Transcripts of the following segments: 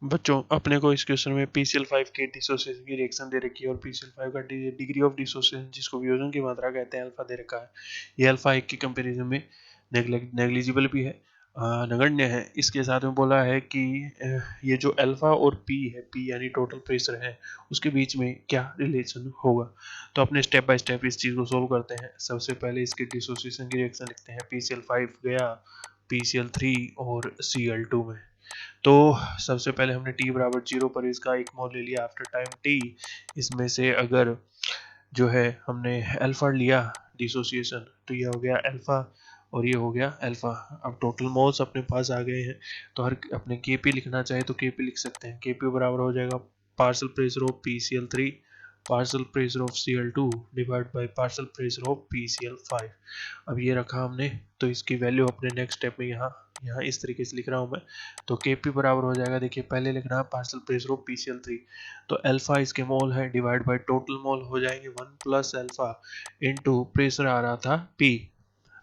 बच्चों अपने को इस क्वेश्चन में PCl5 के डिसोसिएशन की रिएक्शन दे रखी है और PCl5 का डिग्री ऑफ डिसोसिएशन जिसको वियोजन की मात्रा कहते हैं अल्फा दे रखा है। ये अल्फा 1 के कंपैरिजन में नेग्लिजिबल भी है, नगण्य है। इसके साथ में बोला है कि ये जो अल्फा और पी है, पी यानी टोटल प्रेशर है, उसके बीच में क्या रिलेशन होगा। तो अपने स्टेप बाय स्टेप इस चीज़ को सोल्व करते हैं। सबसे पहले इसके डिसोसिएशन की रिएक्शन लिखते हैं। PCl5 गया PCl3 और Cl2 में। तो सबसे पहले हमने t बराबर 0 पर इसका 1 मोल ले लिया आफ्टर टाइम t। इसमें से अगर जो है हमने अल्फा लिया डिसोसिएशन तो ये हो गया अल्फा और ये हो गया अल्फा। अब टोटल मोल्स अपने पास आ गए हैं, तो हर अपने Kp लिखना चाहे तो Kp लिख सकते हैं। Kp बराबर हो जाएगा partial pressure of PCl3 partial pressure of Cl2 divide by partial pressure of PCl5। अब ये रखा हमने, तो इसकी वैल्यू अपने नेक्स्ट स्टेप में यहाँ इस तरीके से लिख रहा हूँ मैं। तो Kp बराबर हो जाएगा, देखिए पहले लिखना है पार्शियल प्रेशर ऑफ PCl3, तो अल्फा इसके मोल है डिवाइड बाय टोटल मोल हो जाएंगे 1 प्लस अल्फा इंटू प्रेशर आ रहा था P,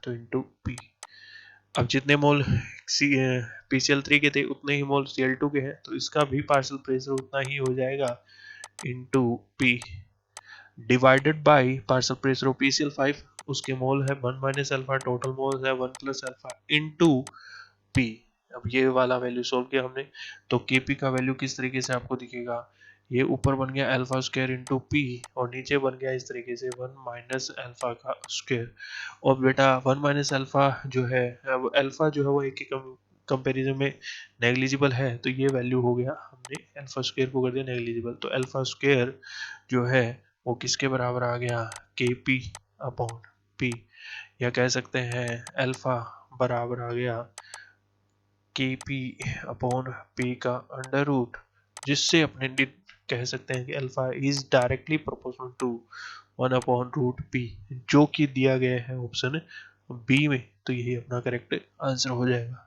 तो इंटू P। अब जितने मोल PCl3 के थे उतने ही मोल Cl2 के हैं, तो इसका भी पार्शियल प्रेशर उतना ही हो जाएगा into P divided by partial pressure of PCl5, उसके मोल है 1 माइनस अल्फा, टोटल मोल है 1 प्लस अल्फा इंटू P। अब ये वाला वैल्यू सोल्व किया हमने, तो Kp का वैल्यू किस तरीके से आपको दिखेगा, ये ऊपर बन गया अल्फा स्क्वायर इंटू पी और नीचे बन गया इस तरीके से 1 माइनस अल्फा का स्क्वायर। और बेटा 1 माइनस अल्फा जो है, अब अल्फा जो है वो एक के कंपेरिजन में नेग्लिजिबल है, तो ये वैल्यू हो गया, हमने अल्फा स्क्वायर को कर दिया नेग्लिजिबल, तो अल्फा स्क्वायर जो है वो किसके बराबर आ गया, Kp अपॉन P, या कह सकते हैं अल्फा बराबर आ गया Kp अपॉन P का अंडर रूट, जिससे अपने कह सकते हैं कि alpha is directly proportional to 1 upon root P, जो कि दिया गया है ऑप्शन बी में। तो यही अपना करेक्ट आंसर हो जाएगा।